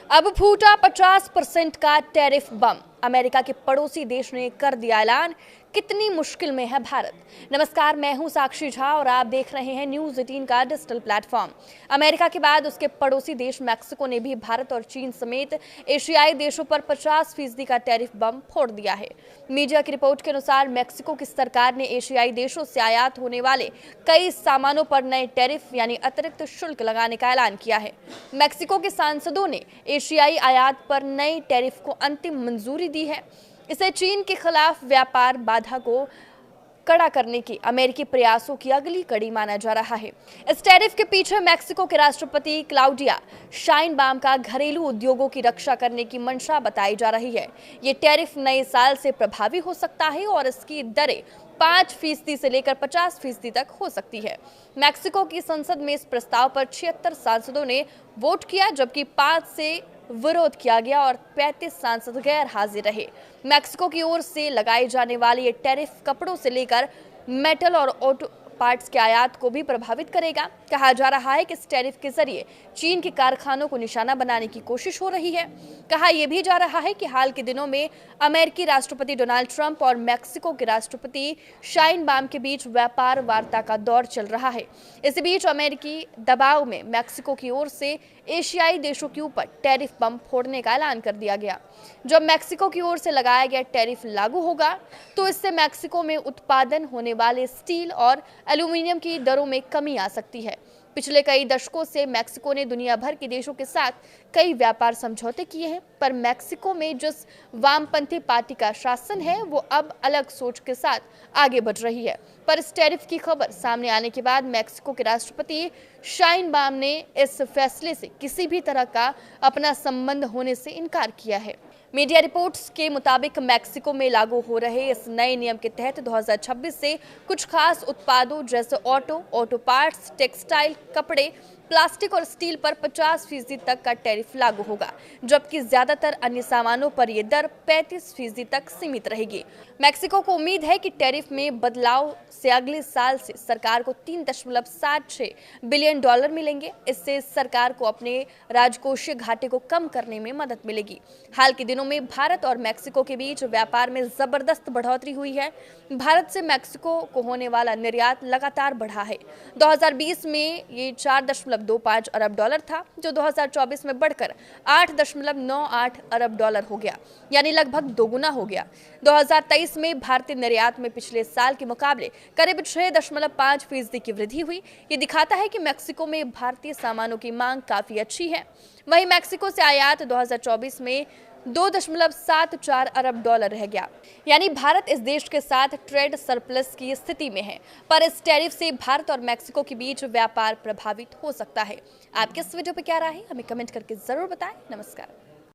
अब फूटा 50% का टैरिफ बम। अमेरिका के पड़ोसी देश ने कर दिया ऐलान। कितनी मुश्किल में है भारत। नमस्कार, मैं हूं साक्षी झा और आप देख रहे हैं न्यूज़ 18 का डिजिटल प्लेटफॉर्म। अमेरिका के बाद उसके पड़ोसी देश मैक्सिको ने भी भारत और चीन समेत एशियाई देशों पर 50% का टैरिफ बम फोड़ दिया है। मीडिया की रिपोर्ट के अनुसार मैक्सिको की सरकार ने एशियाई देशों से आयात होने वाले कई सामानों पर नए टैरिफ यानी अतिरिक्त शुल्क लगाने का ऐलान किया है। मैक्सिको के सांसदों ने एशियाई आयात पर नए टैरिफ को अंतिम मंजूरी दी है। इसे चीन के खिलाफ व्यापार बाधा को कड़ा करने के अमेरिकी प्रयासों की अगली कड़ी माना जा रहा है। इस टैरिफ के पीछे मैक्सिको के राष्ट्रपति क्लाउडिया शाइनबाम का घरेलू उद्योगों की रक्षा करने की मंशा बताई जा रही है। ये टैरिफ नए साल से प्रभावी हो सकता है और इसकी दरें 5% से लेकर 50% तक हो सकती है। मैक्सिको की संसद में इस प्रस्ताव पर 76 सांसदों ने वोट किया, जबकि 5 से विरोध किया गया और 35 सांसद गैर हाजिर रहे। मैक्सिको की ओर से लगाए जाने वाले ये टैरिफ कपड़ों से लेकर मेटल और ऑटो पार्ट्स के आयात को भी प्रभावित करेगा। कहा जा रहा है कि इस टैरिफ के जरिए चीन के कारखानों को निशाना बनाने की कोशिश हो रही है। कहा यह भी जा रहा है कि हाल के दिनों में अमेरिकी राष्ट्रपति डोनाल्ड ट्रंप और मैक्सिको के राष्ट्रपति शाइनबाम के बीच व्यापार वार्ता का दौर चल रहा है। इसी बीच अमेरिकी दबाव में मैक्सिको की ओर से एशियाई देशों के ऊपर टैरिफ बम फोड़ने का ऐलान कर दिया गया। जब मैक्सिको की ओर से लगाया गया टैरिफ लागू होगा तो इससे मैक्सिको में उत्पादन होने वाले स्टील और एल्यूमीनियम की दरों में कमी आ सकती है। पिछले कई दशकों से मैक्सिको ने दुनिया भर के देशों के साथ कई व्यापार समझौते किए हैं, पर मैक्सिको में जिस वामपंथी पार्टी का शासन है वो अब अलग सोच के साथ आगे बढ़ रही है। पर इस टैरिफ की खबर सामने आने के बाद मैक्सिको के राष्ट्रपति शाइनबाम ने इस फैसले से किसी भी तरह का अपना संबंध होने से इनकार किया है। मीडिया रिपोर्ट्स के मुताबिक मैक्सिको में लागू हो रहे इस नए नियम के तहत 2026 से कुछ खास उत्पादों जैसे ऑटो पार्ट्स, टेक्सटाइल, कपड़े, प्लास्टिक और स्टील पर 50% तक का टैरिफ लागू होगा, जबकि ज्यादातर अन्य सामानों पर यह दर 35% तक सीमित रहेगी। मैक्सिको को उम्मीद है कि टैरिफ में बदलाव से अगले साल से सरकार को $3.76 बिलियन मिलेंगे। इससे सरकार को अपने राजकोषीय घाटे को कम करने में मदद मिलेगी। हाल के दिनों में भारत और मैक्सिको के बीच व्यापार में जबरदस्त बढ़ोतरी हुई है। भारत से मैक्सिको को होने वाला निर्यात लगातार बढ़ा है। 2020 में ये $4.25 अरब था, जो 2024 में बढ़कर $8.98 अरब हो गया, यानी लगभग दोगुना हो गया। 2023 में भारतीय निर्यात में पिछले साल के मुकाबले करीब 6.5% की वृद्धि हुई। ये दिखाता है कि मैक्सिको में भारतीय सामानों की मांग काफी अच्छी है। वहीं मैक्सिको से आयात 2024 में $2.74 अरब रह गया, यानी भारत इस देश के साथ ट्रेड सरप्लस की स्थिति में है। पर इस टैरिफ से भारत और मैक्सिको के बीच व्यापार प्रभावित हो सकता है। आपके इस वीडियो पे क्या राय है, हमें कमेंट करके जरूर बताएं। नमस्कार।